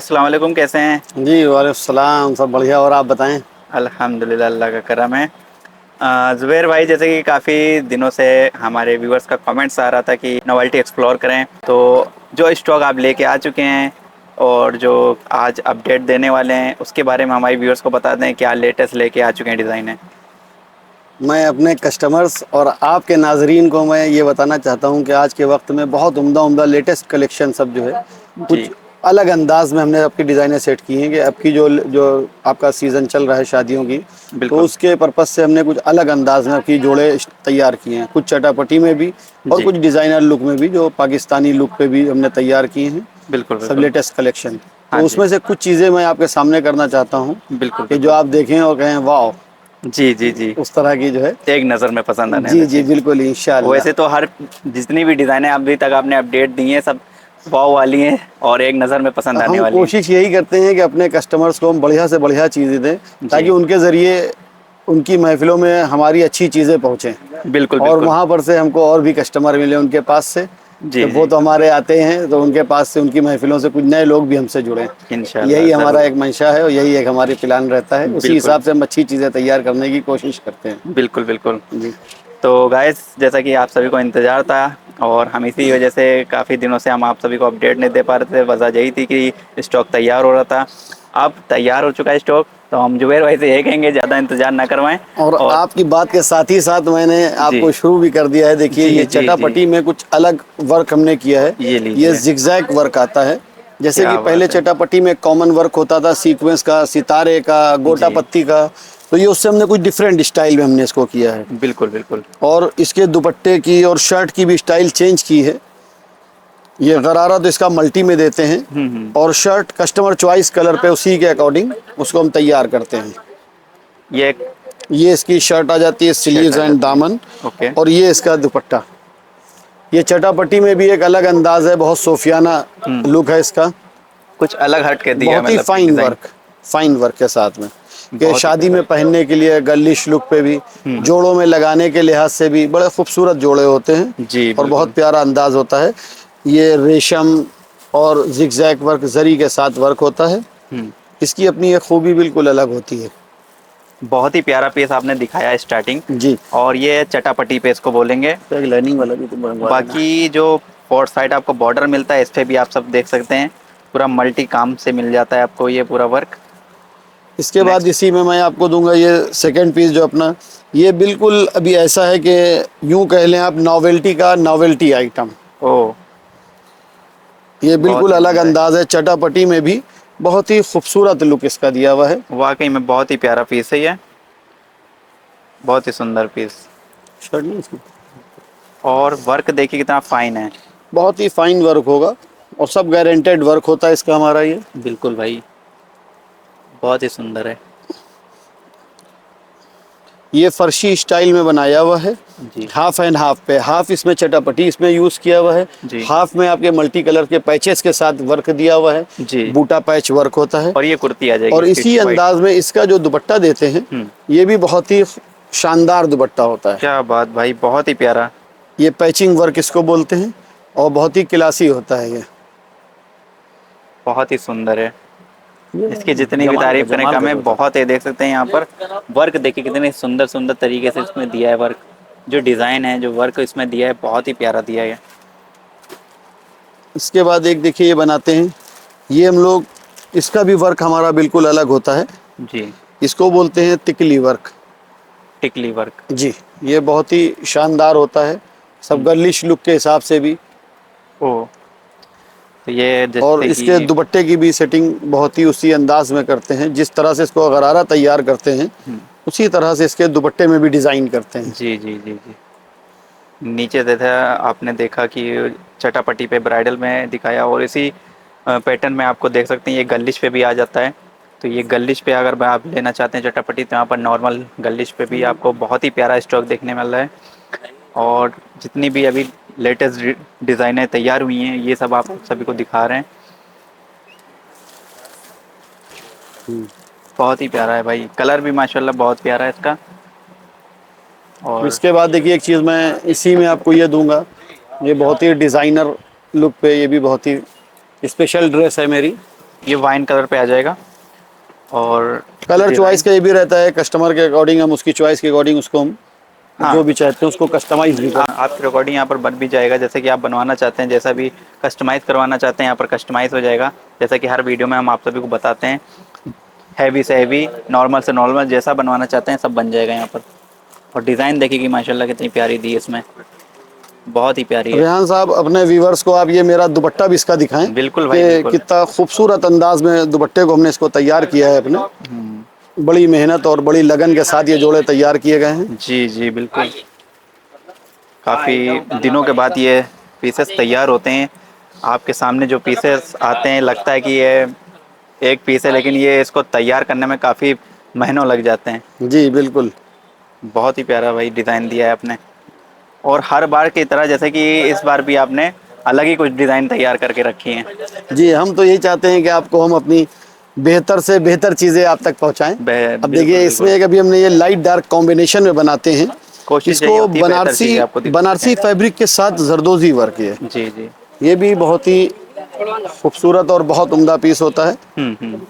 अस्सलाम वालेकुम, कैसे हैं? जी वालेकुम सलाम। सब बढ़िया। और आप बताएं। अल्हम्दुलिल्लाह, अल्लाह का करम है। ज़ुबैर भाई, जैसे कि काफ़ी दिनों से हमारे व्यूअर्स का कमेंट्स आ रहा था कि नोवेल्टी एक्सप्लोर करें, तो जो स्टॉक आप लेके आ चुके हैं और जो आज अपडेट देने वाले हैं उसके बारे में हमारे व्यूअर्स को बता दें क्या लेटेस्ट लेके आ चुके हैं डिज़ाइन है। मैं अपने कस्टमर्स और आपके नाजरीन को मैं ये बताना चाहता हूँ कि आज के वक्त में बहुत उम्दा उम्दा लेटेस्ट कलेक्शन सब जो है जी कुछ अलग अंदाज में हमने आपकी डिज़ाइनें सेट की हैं कि आपकी जो जो आपका सीज़न चल रहा है शादियों की, तो बिल्कुल। उसके पर्पज़ से हमने कुछ अलग अंदाज में आपकी जोड़े तैयार किए हैं, कुछ चटापटी में भी और जी कुछ डिज़ाइनर लुक में भी, जो पाकिस्तानी लुक पे भी हमने तैयार किए हैं। बिल्कुल सब बिल्कुल। लेटेस्ट कलेक्शन, हाँ तो जी। उसमें से कुछ चीज़ें मैं आपके सामने करना चाहता हूँ बिल्कुल कि जो बिल्कुल। आप देखें और कहें वाह, जी जी जी। उस तरह की जो है। एक नज़र में पसंद आने वाली जी जी चीज़। बिल्कुल इंशाल्लाह। वैसे तो हर जितनी भी डिज़ाइनें अभी तक आपने अपडेट दी हैं सब वाव वाली हैं और एक नज़र में पसंद आने हम वाली हैं। कोशिश यही करते हैं कि अपने कस्टमर्स को हम बढ़िया से बढ़िया चीज़ें दें, ताकि जी उनके ज़रिए उनकी महफ़िलों में हमारी अच्छी चीज़ें पहुँचें बिल्कुल और बिल्कुल। वहाँ पर से हमको और भी कस्टमर मिले उनके पास से, कि जी वो जी। तो हमारे आते हैं तो उनके पास से उनकी महफ़िलों से कुछ नए लोग भी हमसे जुड़ें। इंशाल्लाह यही हमारा ज़रूर। एक मंशा है और यही एक हमारी प्लान रहता है। उसी बिल्कुल हिसाब से हम अच्छी चीज़ें तैयार करने की कोशिश करते हैं। बिल्कुल बिल्कुल। जी। तो गाइस, जैसा कि आप सभी को इंतज़ार था और हम इसी वजह से काफ़ी दिनों से हम आप सभी को अपडेट नहीं दे पा रहे थे। वजह यही थी कि स्टॉक तैयार हो रहा था। अब तैयार हो चुका है स्टॉक, तो हम जुबैर भाई से यही कहेंगे ज़्यादा इंतज़ार ना करवाएं। और और आपकी बात के साथ ही साथ मैंने जी आपको शुरू भी कर दिया है। देखिए, जी ये जी जी। चटापटी में कुछ अलग वर्क हमने किया है। ये ये लीजिए। जिगजैग वर्क आता है। जैसे कि क्या पहले बात है। चटापटी में कॉमन वर्क होता था, सीक्वेंस का, सितारे का, गोटा जी पत्ती का, तो ये उससे हमने कुछ डिफरेंट स्टाइल में हमने इसको किया है। बिल्कुल बिल्कुल। और इसके दुपट्टे की और शर्ट की भी स्टाइल चेंज की है। ये गरारा तो इसका मल्टी में देते हैं हम्म। और शर्ट कस्टमर चॉइस कलर पे उसी के अकॉर्डिंग उसको हम तैयार करते हैं। ये ये इसकी शर्ट आ जाती है, शर्ट स्लीव्स आ एंड जाती है। दामन, ओके। और ये इसका दुपट्टा। ये चटापटी में भी एक अलग अंदाज है, बहुत सोफियाना लुक है इसका। कुछ अलग हट के दिया है बहुत ही मतलब कि fine design. Work, fine work के साथ में, कि बहुत ही शादी प्यारा। में पहनने के लिए गर्लिश लुक पे भी, जोड़ों में लगाने के लिहाज से भी बड़े खूबसूरत जोड़े होते हैं जी और बहुत बिल्कुल। प्यारा अंदाज होता है। ये रेशम और जिगजैग वर्क, जरी के साथ वर्क होता है। हम्म। इसकी अपनी एक खूबी बिल्कुल अलग होती है। बहुत ही प्यारा पीस आपने दिखाया है स्टार्टिंग। जी। और ये चटापटी पे इसको बोलेंगे। तो एक लाइनिंग वाला भी तो बनवा देना। बाकी जो फोर्थ साइड आपको बॉर्डर मिलता है, इस पे भी आप सब देख सकते हैं पूरा मल्टी काम से मिल जाता है आपको ये पूरा वर्क। इसके बाद नेक्स्ट। इसी में मैं आपको दूंगा ये सेकंड पीस जो अपना, ये बिल्कुल अभी ऐसा है कि यूं कह लें आप, नॉवेल्टी का नॉवेल्टी आइटम। ओ। ये बहुत बिल्कुल ही अलग उम्दा है। अंदाज है, चटापटी में भी बहुत ही खूबसूरत लुक इसका दिया हुआ है। वाकई में बहुत ही प्यारा पीस है ये। बहुत ही सुंदर पीस। शर्ट नहीं इसकी, और वर्क देखिए कितना फाइन है। बहुत ही फाइन वर्क होगा और सब गारंटेड वर्क होता है इसका हमारा ये। बिल्कुल भाई। बहुत ही सुंदर है। ये फर्शी स्टाइल में बनाया हुआ है। जी हाफ एंड हाफ पे, हाफ इसमें चटापटी इसमें यूज़ किया हुआ है, जी हाफ में आपके मल्टी कलर के पैचेस के साथ वर्क दिया हुआ है। जी। बूटा पैच वर्क होता है। और ये कुर्ती आ जाएगी और इसकी इसी वाइट। अंदाज में इसका जो दुपट्टा देते हैं, हम्म। ये भी बहुत ही शानदार दुपट्टा होता है। क्या बात भाई, बहुत ही प्यारा। ये पैचिंग वर्क इसको बोलते हैं और बहुत ही क्लासी होता है ये। बहुत ही सुंदर है। ये इसकी जितनी भी जमाल का तारीफ करें जमाल कम का है, तोता। बहुत है। देख सकते हैं यहाँ पर वर्क देखिए कितने सुंदर सुंदर तरीके से इसमें दिया है वर्क। जो डिज़ाइन है, जो वर्क इसमें दिया है, बहुत ही प्यारा दिया है। इसके बाद एक देखिए ये बनाते हैं, ये हम लोग, इसका भी वर्क हमारा बिल्कुल अलग होता है। जी। इसको बोलते हैं तिकली वर्क। टिकली वर्क। जी। ये बहुत ही शानदार होता है, सब गर्लिश लुक के हिसाब से भी। ओ। तो ये और जैसे इसके कि दुपट्टे की भी सेटिंग बहुत ही उसी अंदाज में करते हैं, जिस तरह से इसको गरारा तैयार करते हैं उसी तरह से इसके दुपट्टे में भी डिज़ाइन करते हैं। जी जी जी जी। नीचे देखा, आपने देखा कि चटापटी पे ब्राइडल में दिखाया और इसी पैटर्न में आपको देख सकते हैं ये गलिश पे भी आ जाता है। तो ये गलिश पे अगर आप लेना चाहते हैं चटापटी, तो यहाँ पर नॉर्मल गलिश पे भी आपको बहुत ही प्यारा स्टॉक देखने मिल रहा है। और जितनी भी अभी लेटेस्ट डिज़ाइनें तैयार हुई हैं, ये सब आप सभी को दिखा रहे हैं। बहुत ही प्यारा है भाई, कलर भी माशाल्लाह बहुत प्यारा है इसका। और इसके बाद देखिए एक चीज़ मैं इसी में आपको ये दूंगा, ये बहुत ही डिज़ाइनर लुक पे, ये भी बहुत ही स्पेशल ड्रेस है मेरी। ये वाइन कलर पे आ जाएगा। और कलर चॉइस डिज़ाइन, का ये भी रहता है, कस्टमर के अकॉर्डिंग हम उसकी चॉइस के अकॉर्डिंग उसको हम हाँ जो भी चाहते हैं उसको कस्टमाइज भी कर। आपकी रिकॉर्डिंग यहाँ पर बन भी जाएगा, जैसे कि आप बनवाना चाहते हैं, जैसा भी कस्टमाइज़ करवाना चाहते हैं यहाँ पर कस्टमाइज़ हो जाएगा। जैसा कि हर वीडियो में हम आप सभी को बताते हैं, हैवी से हैवी, नॉर्मल से नॉर्मल, जैसा बनवाना चाहते हैं सब बन जाएगा यहाँ पर। और डिज़ाइन देखिए माशाल्लाह कितनी प्यारी दी है इसमें, बहुत ही प्यारी है। रेहान साहब, अपने व्यूवर्स को आप ये मेरा दुपट्टा भी इसका दिखाएं बिल्कुल भाई कि बिल्कुल। कितना खूबसूरत अंदाज में दुपट्टे को हमने इसको तैयार किया है अपने। बड़ी मेहनत और बड़ी लगन के साथ ये जोड़े तैयार किए गए हैं। जी जी बिल्कुल, काफ़ी दिनों के बाद ये पीसेस तैयार होते हैं। आपके सामने जो पीसेस आते हैं लगता है कि ये एक पीस है, लेकिन ये इसको तैयार करने में काफ़ी महीनों लग जाते हैं। जी बिल्कुल। बहुत ही प्यारा भाई डिज़ाइन दिया है आपने। और हर बार की तरह जैसे कि इस बार भी आपने अलग ही कुछ डिज़ाइन तैयार करके रखी हैं। जी, हम तो यही चाहते हैं कि आपको हम अपनी बेहतर से बेहतर चीज़ें आप तक पहुंचाएं। अब बिल्कुल देखिए इसमें बिल्कुल, एक अभी हमने ये लाइट डार्क कॉम्बिनेशन में बनाते हैं। कोशिश यही इसको होती है बेहतर बनारसी चीज़ें आपको दिखाते बनारसी फैब्रिक के साथ जरदोजी वर्क है। हैं। जी जी। ये भी बहुत ही खूबसूरत और बहुत उम्दा पीस होता है। हम्म।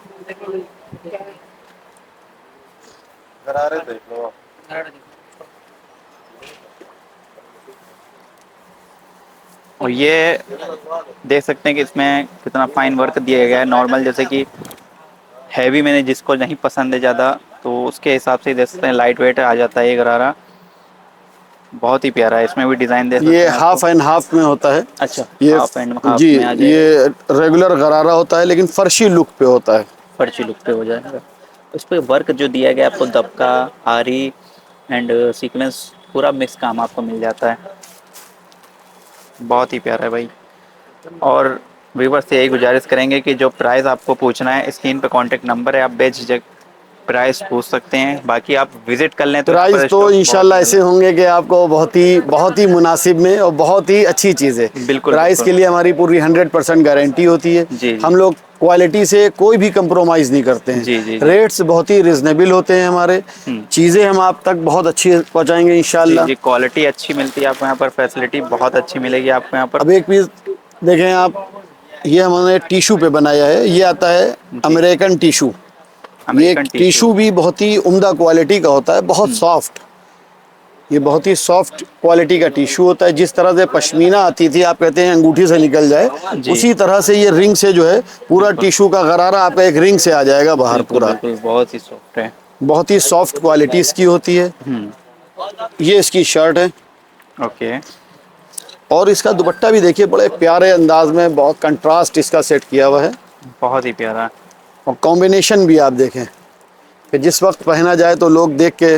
और ये देख सकते हैं कि इसमें कितना फाइन वर्क दिया गया है। नॉर्मल जैसे कि हैवी मैंने जिसको नहीं पसंद है ज़्यादा, तो उसके हिसाब से देख सकते हैं लाइट वेट आ जाता है ये गरारा। बहुत ही प्यारा है, इसमें भी डिज़ाइन दे ये सकते हैं आपको। हाफ एंड हाफ में होता है। अच्छा, ये हाफ एंड हाफ जी, में आ जाएगा। ये रेगुलर गरारा होता है लेकिन फर्शी लुक पे होता है। पर्ची लुक पे हो जाएगा। उस पर वर्क जो दिया गया आपको, दबका, आरी एंड सीक्वेंस, पूरा मिक्स काम आपको मिल जाता है। बहुत ही प्यारा है भाई। और व्यूवर्स से यही गुजारिश करेंगे कि जो प्राइस आपको पूछना है, स्क्रीन पे कॉन्टैक्ट नंबर है, आप बेझिझक प्राइस पूछ सकते हैं। बाकी आप विजिट कर लें तो यहाँ प्राइस पर तो स्टॉक बहुत इंशाल्लाह ऐसे ज़्यादा। होंगे कि आपको बहुत ही मुनासिब में और बहुत ही अच्छी चीज़ है। बिल्कुल प्राइस बिल्कुल। के लिए हमारी पूरी 100% गारंटी होती है। जी जी हम लोग क्वालिटी से कोई भी कंप्रोमाइज़ नहीं करते हैं। जी जी। जी रेट्स बहुत ही रिजनेबल होते हैं हमारे। हम्म। चीज़ें हम आप तक बहुत अच्छी पहुंचाएंगे जी इंशाल्लाह। जी, क्वालिटी अच्छी मिलती है आपको यहाँ पर, फैसिलिटी बहुत अच्छी मिलेगी आपको यहाँ पर। अब एक पीस देखें आप, ये हमने टिशू पे बनाया है। ये आता है जी, अमेरिकन टिशू। ये अमेरिकन टिश्यू। टिशू भी बहुत ही उम्दा क्वालिटी का होता है, बहुत सॉफ्ट। ये बहुत ही सॉफ्ट क्वालिटी का टिशू होता है। जिस तरह से पश्मीना आती थी, आप कहते हैं अंगूठी से निकल जाए, जी उसी तरह से ये रिंग से जो है पूरा बिल्कुल टिशू का गरारा आपका एक रिंग से आ जाएगा बाहर बिल्कुल पूरा। बिल्कुल, बहुत ही सॉफ्ट है। बहुत ही सॉफ्ट क्वालिटी इसकी होती है। ये इसकी शर्ट है। ओके। और इसका दुपट्टा भी देखिए, बड़े प्यारे अंदाज में बहुत कंट्रास्ट इसका सेट किया हुआ है। बहुत ही प्यारा। और कॉम्बिनेशन भी आप देखें कि जिस वक्त पहना जाए तो लोग देख के,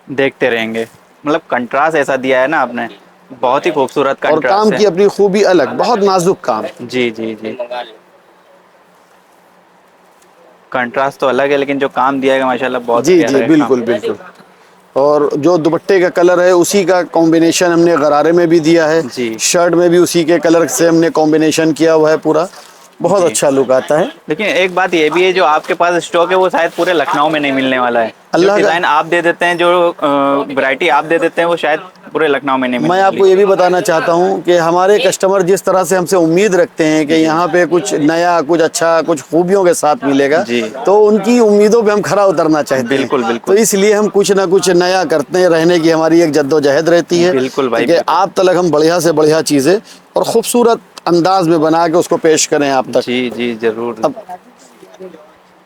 देखते रहेंगे, मतलब कंट्रास्ट ऐसा दिया है ना आपने, बहुत ही खूबसूरत और काम कंट्रास्ट है। की अपनी खूबी अलग, बहुत नाजुक काम। जी जी जी, कंट्रास्ट तो अलग है, लेकिन जो काम दिया है माशाल्लाह बहुत जी प्यारा जी है काम। बिल्कुल बिल्कुल। और जो दुपट्टे का कलर है उसी का कॉम्बिनेशन हमने गरारे में भी दिया है। जी शर्ट में भी उसी के कलर से हमने कॉम्बिनेशन किया हुआ है पूरा। बहुत जी। अच्छा लुक आता है। लेकिन एक बात ये भी है, जो आपके पास स्टॉक है वो शायद पूरे लखनऊ में नहीं मिलने वाला है। जो अल्लाह का, डिज़ाइन आप दे देते हैं, जो वैरायटी आप दे देते हैं, वो शायद पूरे लखनऊ में नहीं मैं मिलने वाली। आपको ये भी बताना चाहता हूँ कि हमारे कस्टमर जिस तरह से हमसे उम्मीद रखते हैं कि यहाँ पे कुछ नया, कुछ अच्छा, कुछ खूबियों के साथ मिलेगा, जी तो उनकी उम्मीदों पे हम खरा उतरना चाहते हैं। बिल्कुल तो बिल्कुल इसलिए हम कुछ ना कुछ नया करते हैं, रहने की हमारी एक जद्दोजहद रहती है बिल्कुल भाई कि बिल्कुल। आप तक हम बढ़िया से बढ़िया चीज़ें और ख़ूबसूरत अंदाज में बना के उसको पेश करें आप तक। जी जी जरूर। अब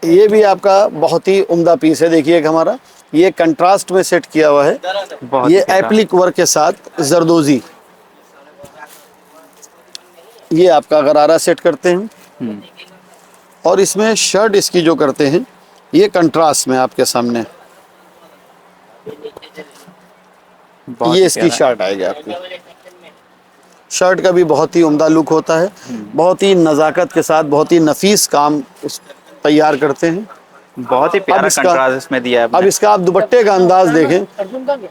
ये भी आपका बहुत ही उम्दा पीस है। देखिए एक हमारा ये कंट्रास्ट में सेट किया हुआ है। बहुत ही ये प्यारा। एप्लिक वर्क के साथ जरदोजी, ये आपका गरारा सेट करते हैं। हम्म, और इसमें शर्ट इसकी जो करते हैं, ये कंट्रास्ट में आपके सामने, बहुत ये ही इसकी प्यारा। शर्ट आएगी आपकी। शर्ट का भी बहुत ही उम्दा लुक होता है। बहुत ही नज़ाकत के साथ बहुत ही नफीस काम उस तैयार करते हैं। बहुत ही अब प्यारा इसका कंट्रास्ट इसमें दिया है अब आपने। इसका आप दुपट्टे का अंदाज देखें।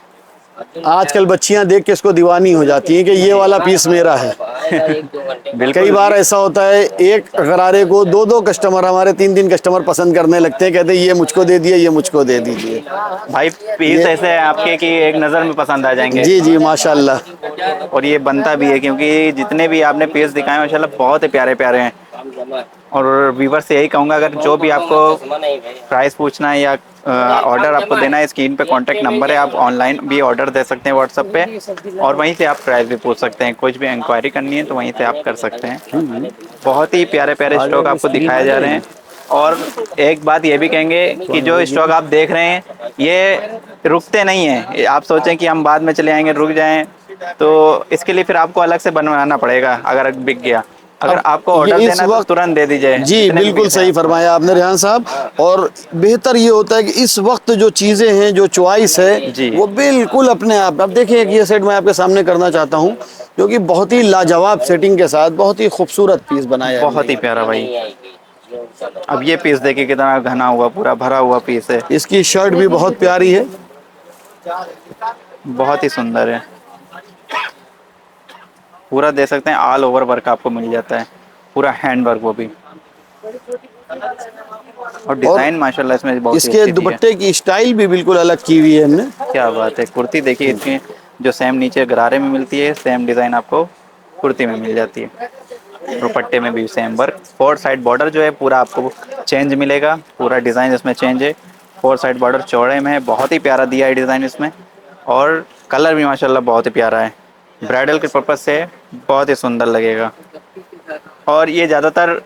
आजकल बच्चियां देख के इसको दीवानी हो जाती हैं कि ये वाला पीस मेरा है। बिल्कुल कई बार ऐसा होता है, एक गरारे को दो दो कस्टमर, हमारे तीन तीन कस्टमर पसंद करने लगते हैं, कहते हैं ये मुझको दे दिए, ये मुझको दे दीजिए। भाई, पीस ये ऐसे हैं आपके कि एक नज़र में पसंद आ जाएंगे। जी जी माशाल्लाह। और ये बनता भी है, क्योंकि जितने भी आपने पीस दिखाए माशाल्लाह बहुत ही प्यारे प्यारे हैं। और व्यूवर से यही कहूँगा, अगर जो भी आपको प्राइस पूछना है या ऑर्डर आपको देना है, स्क्रीन पे कॉन्टैक्ट नंबर है, आप ऑनलाइन भी ऑर्डर दे सकते हैं व्हाट्सएप पे, और वहीं से आप प्राइस भी पूछ सकते हैं। कुछ भी इंक्वायरी करनी है तो वहीं से आप कर सकते हैं। बहुत ही प्यारे प्यारे आ स्टॉक जाएगा, आपको स्क्रीन दिखाए आ जा रहे जाएगी। हैं। और एक बात ये भी कहेंगे कि जो स्टॉक आप देख रहे हैं ये रुकते नहीं हैं। ये आप सोचें कि हम बाद में चले आएंगे, रुक जाएं, तो इसके लिए फिर आपको अलग से बनवाना पड़ेगा। अगर बिक गया, अगर अब आपको ये ऑर्डर इस देना है तो वक्त, तुरंत दे दीजिए, जी जितने भी बिल्कुल पीस हैं सही आपको। फरमाया आपने रेहान साहब। और बेहतर ये होता है कि इस वक्त जो चीज़ें हैं, जो चॉइस है, जी वो बिल्कुल अपने आप। अब देखिए एक ये सेट मैं आपके सामने करना चाहता हूँ, जो कि बहुत ही लाजवाब सेटिंग के साथ बहुत ही खूबसूरत पीस बनाया है बहुत मैंने। ही प्यारा भाई। अब ये पीस देखिए कितना घना हुआ, पूरा भरा हुआ पीस है। इसकी शर्ट भी बहुत प्यारी है। बहुत ही सुंदर है। पूरा दे सकते हैं, ऑल ओवर वर्क आपको मिल जाता है, पूरा हैंड वर्क वो भी। और और डिजाइन माशाल्लाह इसमें बहुत ही इसके अच्छी दी है। दुपट्टे की स्टाइल भी बिल्कुल अलग की हुई है हमने। क्या बात है। कुर्ती देखिए इसकी, जो सेम नीचे गरारे में मिलती है, सेम डिजाइन आपको कुर्ती में मिल जाती है। दुपट्टे में भी same work. Four side border जो है पूरा आपको चेंज मिलेगा, पूरा डिजाइन इसमें चेंज है। फोर साइड बॉर्डर चौड़े में है, बहुत ही प्यारा दिया है डिजाइन इसमें। और कलर भी माशाल्लाह बहुत ही प्यारा है। ब्राइडल के पर्पज से बहुत ही सुंदर लगेगा। और ये ज़्यादातर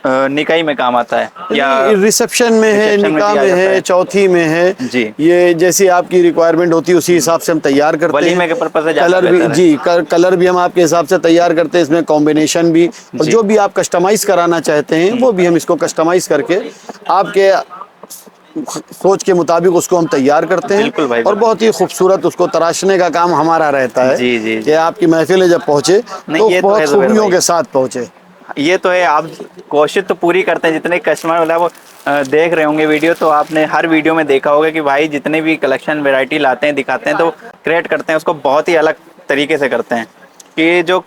निकाई में काम आता है, या रिसेप्शन में है, रिसेप्शन में निकाह दिया में जाता है, है। चौथी में है। जी। ये जैसी आपकी रिक्वायरमेंट होती है उसी हिसाब से हम तैयार करते हैं। वलीमे के पर्पज से ज़्यादा कलर भी, बेहतर है। जी कलर भी हम आपके हिसाब से तैयार करते हैं, इसमें कॉम्बिनेशन भी। और जी। जो भी आप कस्टमाइज़ कराना चाहते हैं वो भी हम इसको कस्टमाइज़ करके आपके सोच के मुताबिक उसको हम तैयार करते हैं। बिल्कुल भाई, और बिल्कुल। बहुत ही खूबसूरत उसको तराशने का काम हमारा रहता है जी जी कि जी। आपकी महफिल जब पहुँचे नहीं तो ये तो बहुत है ज़ुबैर खूबियों भाई, के साथ पहुँचे। ये तो है। आप कोशिश तो पूरी करते हैं, जितने कस्टमर मतलब वो देख रहे होंगे वीडियो, तो आपने हर वीडियो में देखा होगा कि भाई जितने भी कलेक्शन वैरायटी लाते हैं, दिखाते हैं, तो क्रिएट करते हैं उसको बहुत ही अलग तरीके से करते हैं, कि जो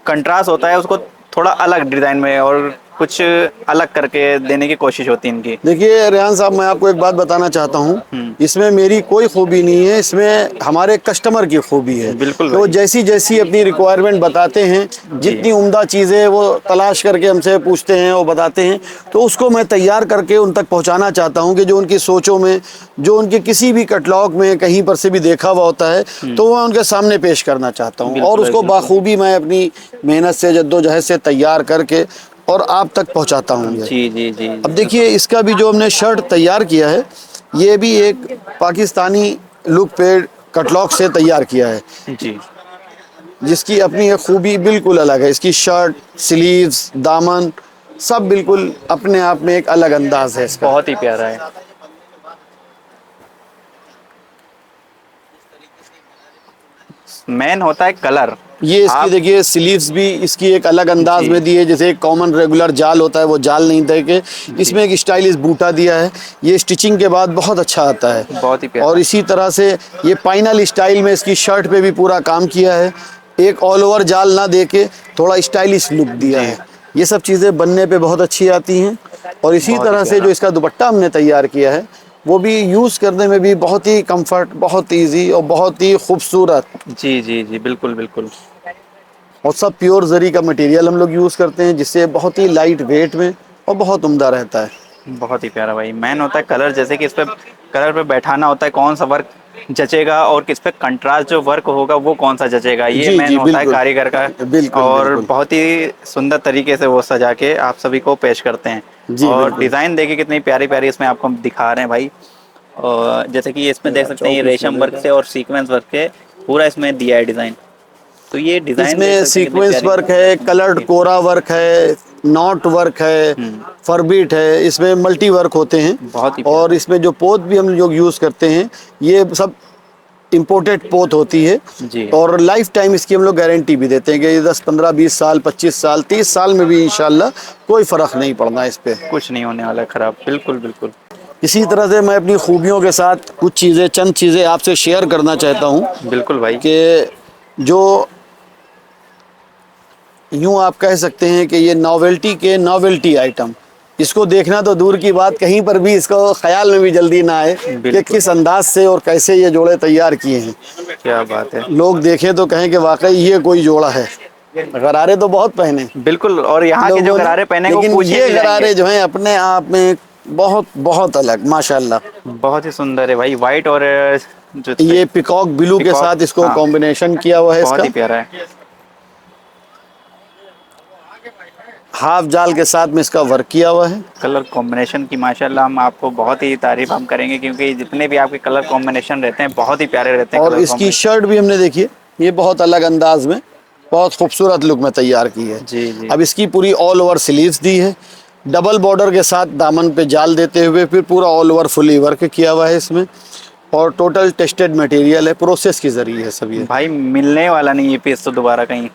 कंट्रास्ट होता है उसको थोड़ा अलग डिज़ाइन में और कुछ अलग करके देने की कोशिश होती है इनकी। देखिए रेहान साहब, मैं आपको एक बात बताना चाहता हूँ, इसमें मेरी कोई खूबी नहीं है, इसमें हमारे कस्टमर की खूबी है बिल्कुल कि वो भाई। जैसी जैसी अपनी रिक्वायरमेंट बताते हैं, जी जितनी उम्दा चीज़ें वो तलाश करके हमसे पूछते हैं, वो बताते हैं, तो उसको मैं तैयार करके उन तक पहुँचाना चाहता हूँ कि जो उनकी सोचों में, जो उनके किसी भी कैटलॉग में कहीं पर से भी देखा हुआ होता है, तो वह उनके सामने पेश करना चाहता हूँ। और बिल्कुल भाई, उसको बिल्कुल। बाखूबी मैं अपनी मेहनत से, जद्दोजहद से तैयार करके और आप तक पहुँचाता हूँ ये। जी जी जी अब जी। देखिए इसका भी जो हमने शर्ट तैयार किया है, ये भी एक पाकिस्तानी लुक पे कटलॉग से तैयार किया है, जी। जिसकी अपनी एक खूबी बिल्कुल अलग है। इसकी शर्ट, स्लीव्स, दामन सब बिल्कुल अपने आप में एक अलग अंदाज है इसका। बहुत ही प्यारा है। मेन होता है कलर। ये इसकी आप देखिए स्लीव्स भी इसकी एक अलग अंदाज जी में दी है, जैसे एक कॉमन रेगुलर जाल होता है वो जाल नहीं दे के जी। इसमें एक स्टाइलिश बूटा दिया है। ये स्टिचिंग के बाद बहुत अच्छा आता है। बहुत ही और प्यारा। इसी तरह से ये पाइनल स्टाइल में इसकी शर्ट पे भी पूरा काम किया है, एक ऑल ओवर जाल ना दे के थोड़ा स्टाइलिश लुक दिया जी। है। ये सब चीज़ें बनने पे बहुत अच्छी आती हैं। और इसी बहुत ही तरह से जो प्यारा। इसका दुपट्टा हमने तैयार किया है, वो भी यूज़ करने में भी बहुत ही कंफर्ट, बहुत ईजी और बहुत ही खूबसूरत। जी जी जी, बिल्कुल बिल्कुल। और सब प्योर जरी का मटेरियल हम लोग यूज़ करते हैं, जिससे बहुत ही लाइट वेट में और बहुत उम्दा रहता है। बहुत ही प्यारा भाई। मैन होता है कलर, जैसे कि इस पे कलर पे बैठाना होता है, कौन सा वर्क जचेगा और किस पे कंट्रास्ट जो वर्क होगा वो कौन सा जचेगा, ये जी मैन जी होता है बिल्कुल कारीगर का। बिल्कुल और बिल्कुल। बहुत ही सुंदर तरीके से वो सजा के आप सभी को पेश करते हैं। जी और बिल्कुल। डिज़ाइन देखिए कितनी प्यारी प्यारी इसमें आपको हम दिखा रहे हैं भाई। और जैसे कि इसमें देख सकते हैं, ये 34 रेशम मॉडल वर्क का। से और सीक्वेंस वर्क से पूरा इसमें दिया है डिज़ाइन। तो ये डिज़ाइन देख इसमें सकते हैं कितनी सीक्वेंस प्यारी। वर्क है, कलर्ड कोरा वर्क है, नॉट वर्क है, फरबीट है, इसमें मल्टी वर्क होते हैं। बहुत ही और प्यारा। इसमें जो पोत भी हम लोग यूज़ करते हैं, ये सब इम्पोर्टेड पोत होती है। जी। और लाइफ टाइम इसकी हम लोग गारंटी भी देते हैं कि ये 10 15 20 साल 25 साल 30 साल में भी इंशाल्लाह कोई फ़र्क नहीं पड़ना इस पे। कुछ नहीं होने वाला खराब। बिल्कुल बिल्कुल। इसी तरह से मैं अपनी खूबियों के साथ कुछ चीज़ें, चंद चीज़ें आपसे शेयर करना चाहता हूँ बिल्कुल भाई। कि जो यूँ आप कह सकते हैं कि ये नॉवेल्टी के नॉवेल्टी आइटम, इसको देखना तो दूर की बात, कहीं पर भी इसको ख्याल में भी जल्दी ना आए कि बिल्कुल। किस अंदाज से और कैसे ये जोड़े तैयार किए हैं। क्या बात है। लोग देखें तो कहें कि वाकई ये कोई जोड़ा है। गरारे तो बहुत पहने बिल्कुल, और यहाँ के जो लोगों ने, गरारे पहने वो लेकिन पूछे ये भी जाएंगे। गरारे जो हैं अपने आप में बहुत बहुत अलग माशाल्लाह। बहुत ही सुंदर है भाई, वाइट और जो ये पिकॉक ब्लू के पिकॉक, साथ इसको हाँ कॉम्बिनेशन किया हुआ है बहुत इसका। ही प्यारा है। हाफ जाल के साथ में इसका वर्क किया हुआ है। कलर कॉम्बिनेशन की माशाल्लाह हम आपको बहुत ही तारीफ हम करेंगे, क्योंकि जितने भी आपके कलर कॉम्बिनेशन रहते हैं बहुत ही प्यारे रहते हैं और कलर इसकी कॉम्बिनेशन। शर्ट भी हमने देखिए, ये बहुत अलग अंदाज में बहुत खूबसूरत लुक में तैयार की है। जी जी। अब इसकी पूरी ऑल ओवर स्लीव्स दी है, डबल बॉर्डर के साथ दामन पे जाल देते हुए फिर पूरा ऑल ओवर फुली वर्क किया हुआ है इसमें। और टोटल टेस्टेड मटेरियल है, प्रोसेस के जरिए है सब ये। भाई मिलने वाला नहीं ये पीस तो दोबारा कहीं,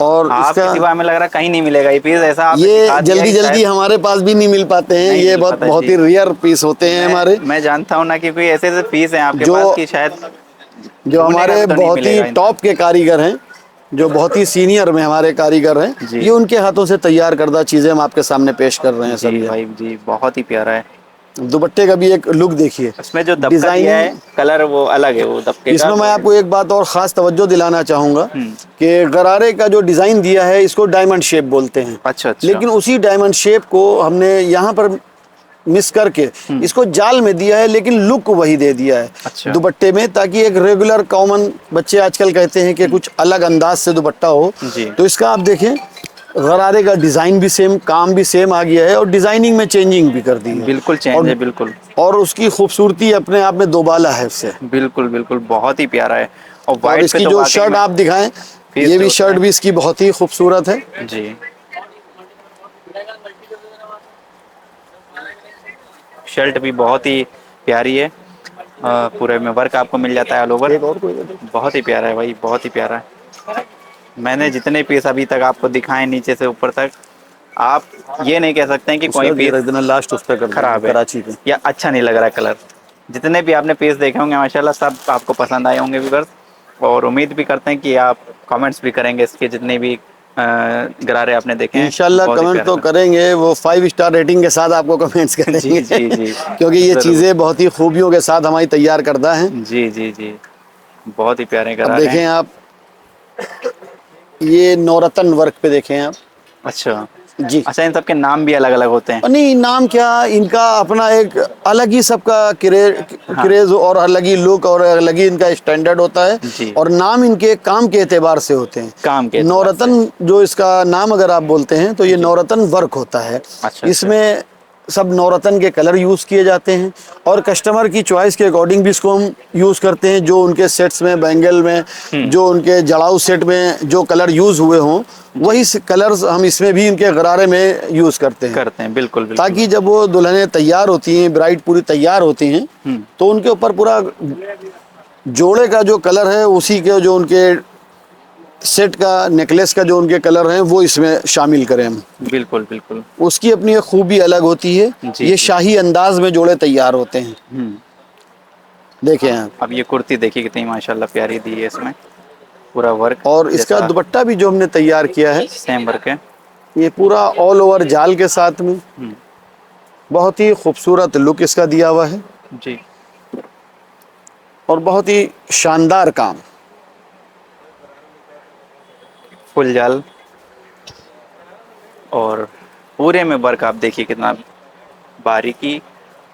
और आपके इसका सिवा हमें लग रहा कहीं नहीं मिलेगा ये पीस, ऐसा आपने ये दिखा दिया जल्दी कि जल्दी शायद हमारे पास भी नहीं मिल पाते हैं, नहीं ये मिल बहुत पाता बहुत जी। ही रेयर पीस होते हैं हमारे। मैं जानता हूँ ना, क्योंकि ऐसे ऐसे पीस हैं आपके जो पास कि शायद जो ढूंढने में हमारे तो नहीं बहुत ही मिलेगा टॉप के कारीगर हैं, जो बहुत ही सीनियर में हमारे कारीगर हैं, जी ये उनके हाथों से तैयार करदा चीज़ें हम आपके सामने पेश कर रहे हैं जी सब ये। भाई जी, बहुत ही प्यारा है। दुपट्टे का भी एक लुक देखिए, उसमें जो दबका दिया है डिजाइनिंग। कलर वो अलग है, वो दबके का इसमें मैं वो। आपको एक बात और ख़ास तवज्जो दिलाना चाहूँगा हम्म। कि गरारे का जो डिज़ाइन दिया है इसको डायमंड शेप बोलते हैं, अच्छा अच्छा। लेकिन उसी डायमंड शेप को हमने यहाँ पर मिस करके इसको जाल में दिया है, लेकिन लुक वही दे दिया है अच्छा। दुपट्टे में, ताकि एक रेगुलर कॉमन बच्चे आजकल कहते हैं कि कुछ अलग अंदाज से दुपट्टा हो। जी। तो इसका आप देखें, गरारे का डिज़ाइन भी सेम, काम भी सेम आ गया है और डिज़ाइनिंग में चेंजिंग भी कर दी है। बिल्कुल चेंज है, बिल्कुल और उसकी खूबसूरती अपने आप में दोबाला है उससे। बिल्कुल बिल्कुल बहुत ही प्यारा है। और और वाइट पे इसकी तो जो वाकई शर्ट में आप दिखाएं, फेस ये जो भी होता शर्ट है भी इसकी बहुत ही खूबसूरत है। जी। शर्ट भी बहुत ही प्यारी है, पूरे में वर्क आपको मिल जाता है ऑल ओवर। एक और कोई है? बहुत ही प्यारा है भाई, बहुत ही प्यारा है। मैंने जितने पीस अभी तक आपको दिखाए नीचे से ऊपर तक, आप ये नहीं कह सकते हैं कि कोई उसका ये पीस रख देना, लास्ट उस पर कर देना, खराब है कराची पे। या अच्छा नहीं लग रहा है कलर। जितने भी आपने पीस देखे होंगे माशाल्लाह सब आपको पसंद आए होंगे व्यूअर्स, और उम्मीद भी करते हैं कि आप कमेंट्स भी करेंगे इसके जितने भी गरारे आपने देखे हैं इंशाल्लाह बहुत ही कमेंट प्यारे तो लगे। करेंगे, वो 5 स्टार रेटिंग के साथ आपको कमेंट्स जी करेंगे जी जी क्योंकि ये ज़रूर। चीज़ें बहुत ही खूबियों के साथ हमारी तैयार करदा हैं। जी जी जी बहुत ही प्यारे अब गरारे देखें हैं। आप, ये नवरत्न वर्क पे देखें आप। अच्छा जी। अच्छा, इन सब के नाम भी अलग अलग होते हैं। और नहीं, नाम क्या, इनका अपना एक अलग ही सबका हाँ क्रेज और अलग ही लुक और अलग ही इनका स्टैंडर्ड होता है। जी। और नाम इनके काम के एतबार से होते हैं। काम के एतबार से। नवरत्न जो इसका नाम अगर आप बोलते हैं तो ये जी। नवरत्न वर्क होता है। अच्छा अच्छा। इसमें सब नवरत्न के कलर यूज़ किए जाते हैं और कस्टमर की चॉइस के अकॉर्डिंग भी इसको हम यूज़ करते हैं। जो उनके सेट्स में, बैंगल में, जो उनके जड़ाऊ सेट में जो कलर यूज़ हुए हों, वही कलर्स हम इसमें भी इनके गरारे में यूज़ करते हैं, बिल्कुल बिल्कुल। ताकि जब वो दुल्हनें तैयार होती हैं, ब्राइड पूरी तैयार होती हैं, तो उनके ऊपर पूरा जोड़े का जो कलर है उसी के, जो उनके सेट का, नेकलेस का जो उनके कलर हैं वो इसमें शामिल करें हम। बिल्कुल बिल्कुल। उसकी अपनी एक खूबी अलग होती है। जी, ये जी। शाही अंदाज में जोड़े तैयार होते हैं। देखें आप। अब ये कुर्ती देखिए कितनी माशाल्लाह प्यारी दी है, इसमें पूरा वर्क और इसका जैसा दुपट्टा भी जो हमने तैयार किया है, सेम वर्क है। ये पूरा ऑल ओवर जाल के साथ में बहुत ही खूबसूरत लुक इसका दिया हुआ है जी। और बहुत ही शानदार काम। फुल जाल और पूरे में वर्क आप देखिए कितना बारीकी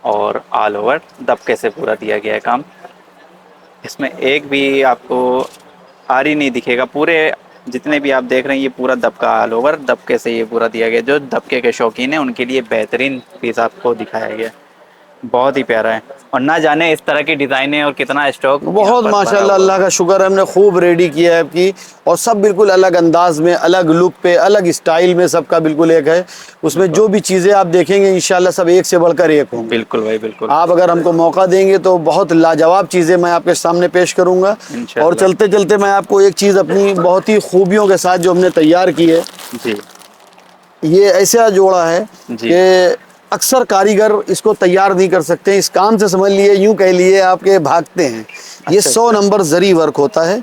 और ऑल ओवर दबके से पूरा दिया गया है काम। इसमें एक भी आपको आरी नहीं दिखेगा, पूरे जितने भी आप देख रहे हैं ये पूरा दबका ऑल ओवर दबके से ये पूरा दिया गया। जो दबके के शौकीन हैं उनके लिए बेहतरीन पीस आपको दिखाया गया, बहुत ही प्यारा है। और ना जाने इस तरह की डिज़ाइनें और कितना स्टॉक यहाँ बहुत पर भरा माशाल्लाह, हुआ अल्लाह का शुक्र है, हमने खूब रेडी किया है आपकी। और सब बिल्कुल अलग अंदाज में, अलग लुक पे, अलग स्टाइल में सबका बिल्कुल एक है। उसमें जो भी चीज़ें आप देखेंगे इंशाल्लाह सब एक से बढ़कर एक होंगी। बिल्कुल भाई बिल्कुल। आप अगर हमको मौका देंगे तो बहुत लाजवाब चीज़ें मैं आपके सामने पेश करूंगा। और इंशाल्लाह। चलते चलते मैं आपको एक चीज़ अपनी बहुत ही खूबियों के साथ जो हमने तैयार की है, जी ये ऐसा जोड़ा है जी। कि अक्सर कारीगर इसको तैयार नहीं कर सकते। इस काम से समझ लिए, यूं कह लिए आपके भागते हैं। ये अच्छा, 100 नंबर जरी वर्क होता है।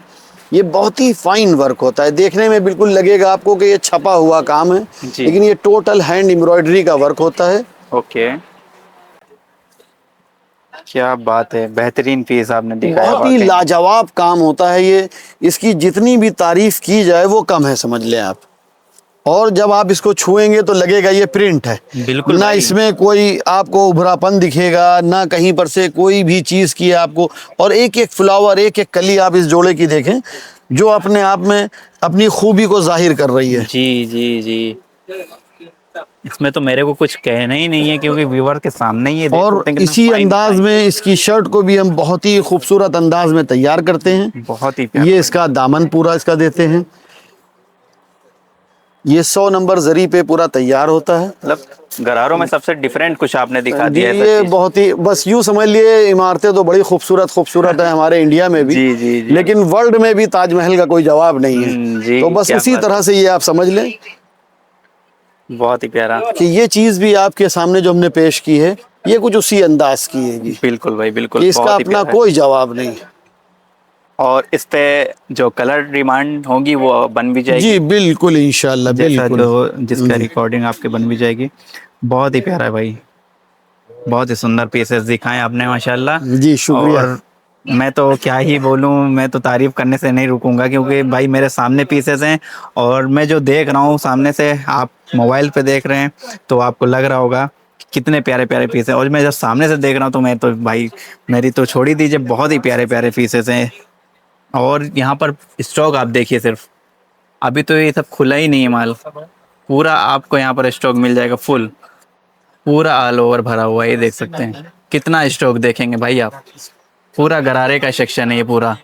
ये बहुत ही फाइन वर्क होता है, देखने में बिल्कुल लगेगा आपको कि ये छपा हुआ काम है, जी। लेकिन ये टोटल हैंड एम्ब्रॉयडरी का वर्क होता है। ओके। क्या बात है, बेहतरीन पीस आपने दिखाया बहुत ही वाकई। लाजवाब काम होता है ये। इसकी जितनी भी तारीफ की जाए वो कम है, समझ लें आप। और जब आप इसको छुएंगे तो लगेगा ये प्रिंट है, बिल्कुल ना भाई। इसमें कोई आपको उभरापन दिखेगा, ना कहीं पर से कोई भी चीज़ की आपको। और एक एक फ्लावर, एक एक कली आप इस जोड़े की देखें, जो अपने आप में अपनी खूबी को जाहिर कर रही है। जी जी जी। इसमें तो मेरे को कुछ कहना ही नहीं है, क्योंकि व्यूअर के सामने ही ये देख और सकते हैं कितना इसी फाइन अंदाज डिजाइन। में इसकी शर्ट को भी हम बहुत ही खूबसूरत अंदाज में तैयार करते हैं। बहुत ही प्यारा ये भाई। इसका दामन पूरा इसका देते हैं। ये 100 नंबर जरी पे पूरा तैयार होता है। मतलब गरारों में सबसे डिफरेंट कुछ आपने दिखा जी, दिया ऐसा ये चीज। बहुत ही, बस यूं समझ लिए इमारतें तो बड़ी खूबसूरत खूबसूरत है हमारे इंडिया में भी, जी जी जी। लेकिन वर्ल्ड में भी ताजमहल का कोई जवाब नहीं है। जी तो बस क्या उसी बात तरह है। से ये आप समझ लें बहुत ही प्यारा। कि ये चीज़ भी आपके सामने जो हमने पेश की है, ये कुछ उसी अंदाज की है जी, बिल्कुल भाई बिल्कुल, कि इसका बहुत ही अपना प्यारा है। कोई जवाब नहीं। और इस पे जो कलर डिमांड होगी वो बन भी जी जाएगी, बिल्कुल, इंशाल्लाह जैसा बिल्कुल। जो जिसका रिकॉर्डिंग आपके बन भी जाएगी। बहुत ही प्यारा है भाई, बहुत ही सुंदर पीसेस दिखाएं आपने माशाल्लाह। जी शुक्रिया। और मैं तो क्या ही बोलूं, मैं तो तारीफ करने से नहीं रुकूंगा, क्योंकि भाई मेरे सामने पीसेस हैं और मैं जो देख रहा हूं सामने से, आप मोबाइल पे देख रहे हैं तो आपको लग रहा होगा कि कितने प्यारे प्यारे पीस हैं, और मैं जब सामने से देख रहा हूं तो मैं तो भाई, मेरी तो छोड़ ही दीजिए, बहुत ही प्यारे प्यारे पीसेस हैं। और यहाँ पर स्टॉक आप देखिए, सिर्फ अभी तो ये सब खुला ही नहीं है माल, पूरा आपको यहाँ पर स्टॉक मिल जाएगा फुल, पूरा ऑल ओवर भरा हुआ है। ये देख सकते हैं कितना स्टॉक देखेंगे भाई आप, पूरा गरारे का सेक्शन है ये पूरा।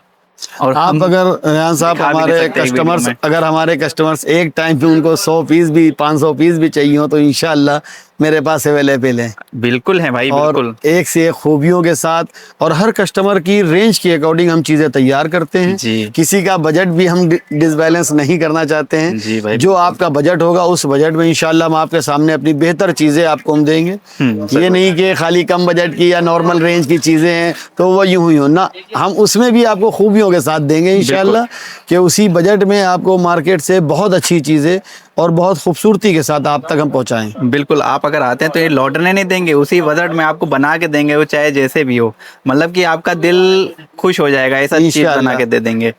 और हम आप अगर रेहान साहब दिखा भी नहीं हमारे सकते एक वीडियो कस्टमर्स, में। अगर हमारे कस्टमर्स एक टाइम पे उनको 100 पीस भी 500 पीस भी चाहिए हो तो इंशाल्लाह मेरे पास अवेलेबल है। बिल्कुल है भाई और बिल्कुल। एक से एक खूबियों के साथ, और हर कस्टमर की रेंज के अकॉर्डिंग हम चीज़ें तैयार करते हैं। जी किसी का बजट भी हम डिसबैलेंस नहीं करना चाहते हैं। जी भाई जो आपका बजट होगा उस बजट में इंशाल्लाह हम आपके सामने अपनी बेहतर चीज़ें आपको हम देंगे। ये जरूर। नहीं कि खाली कम बजट की या नॉर्मल रेंज की चीज़ें हैं तो वो यूं ही हो ना, हम उसमें भी आपको खूबियों के साथ देंगे इंशाल्लाह, कि उसी बजट में आपको मार्केट से बहुत अच्छी चीज़ें और बहुत खूबसूरती के साथ आप तक हम पहुँचाएँ। बिल्कुल, आप अगर आते हैं तो ये लौटने नहीं देंगे, उसी बजट में आपको बना के देंगे, वो चाहे जैसे भी हो, मतलब कि आपका दिल खुश हो जाएगा, ऐसा चीज बना इंशाल्लाह। के दे देंगे।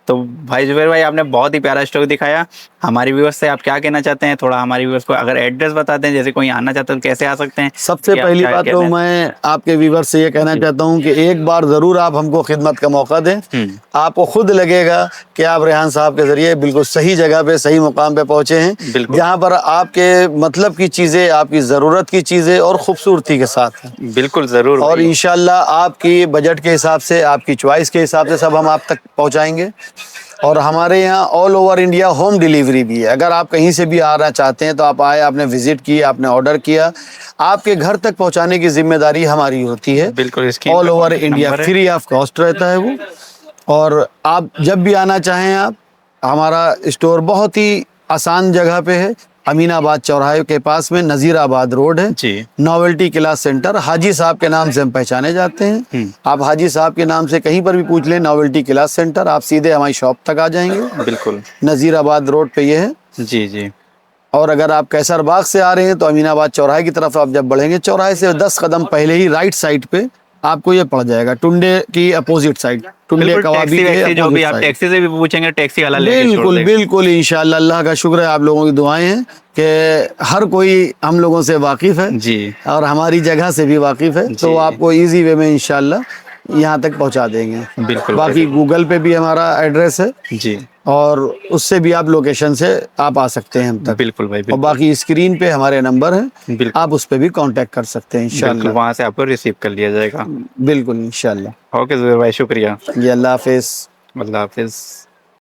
तो भाई जुबैर भाई, आपने बहुत ही प्यारा स्टोरी दिखाया। हमारी व्यूअर्स से आप क्या कहना चाहते हैं, थोड़ा हमारी व्यूअर्स को अगर एड्रेस बताते हैं, जैसे कोई आना चाहता है तो कैसे आ सकते हैं? सबसे कि आप पहली क्या बात कहते तो हैं? मैं आपके व्यूवर से ये कहना जी। चाहता हूँ कि एक बार ज़रूर आप हमको खिदमत का मौका दें। आपको खुद लगेगा कि आप रेहान साहब के ज़रिए बिल्कुल सही जगह पे, सही मुकाम पे पहुँचे हैं, बिल्कुल जहाँ पर आपके मतलब की चीज़ें, आपकी ज़रूरत की चीज़ें और ख़ूबसूरती के साथ हैं। बिल्कुल जरूर और भाई। इंशाल्लाह आपकी बजट के हिसाब से, आपकी चॉइस के हिसाब से सब हम आप तक पहुँचाएँगे। और हमारे यहाँ all over India home delivery भी है। अगर आप कहीं से भी आना चाहते हैं तो आप आए, आपने विजिट की, आपने ऑर्डर किया, आपके घर तक पहुंचाने की जिम्मेदारी हमारी होती है। बिल्कुल, इसकी ऑल ओवर इंडिया नंबर है। फ्री ऑफ कॉस्ट रहता है वो। और आप जब भी आना चाहें, आप, हमारा स्टोर बहुत ही आसान जगह पे है, अमीनाबाद चौराहे के पास में नज़ीराबाद रोड है। जी। नोवेल्टी क्लास सेंटर, हाजी साहब के नाम से हम पहचाने जाते हैं। आप हाजी साहब के नाम से कहीं पर भी पूछ लें नोवेल्टी क्लास सेंटर, आप सीधे हमारी शॉप तक आ जाएंगे। बिल्कुल। नज़ीराबाद रोड पे ये है। जी जी। और अगर आप कैसर बाग से आ रहे हैं तो अमीनाबाद चौराहे की तरफ आप जब बढ़ेंगे, चौराहे से 10 कदम पहले ही राइट साइड पे आपको ये पड़ जाएगा, टुंडे की अपोजिट साइड, टुंडे बिल्कुल, कबाबी टैक्सी के वैक्सी जो भी अपोजिट आप साइड। टैक्सी से भी पूछेंगे, टैक्सी वाला लेके छोड़ बिल्कुल देगा। बिल्कुल, इंशाल्लाह अल्लाह का शुक्र है, आप लोगों की दुआएं हैं कि हर कोई हम लोगों से वाकिफ़ है जी और हमारी जगह से भी वाकिफ़ है, तो जी। आपको इजी वे में इंशाल्लाह यहाँ तक पहुँचा देंगे। बिल्कुल बाकी भाई। गूगल पे भी हमारा एड्रेस है जी और उससे भी आप लोकेशन से आप आ सकते हैं हम तक। बिल्कुल भाई और बिल्कुल। बाकी स्क्रीन पे हमारे नंबर हैं, बिल्कुल आप उस पे भी कांटेक्ट कर सकते हैं बिल्कुल, इंशाल्लाह। वहाँ से आपको रिसीव कर लिया जाएगा। बिल्कुल इंशाल्लाह। ओके जुबैर भाई, शुक्रिया। जी, अल्लाह हाफिज़। अल्लाह हाफिज़।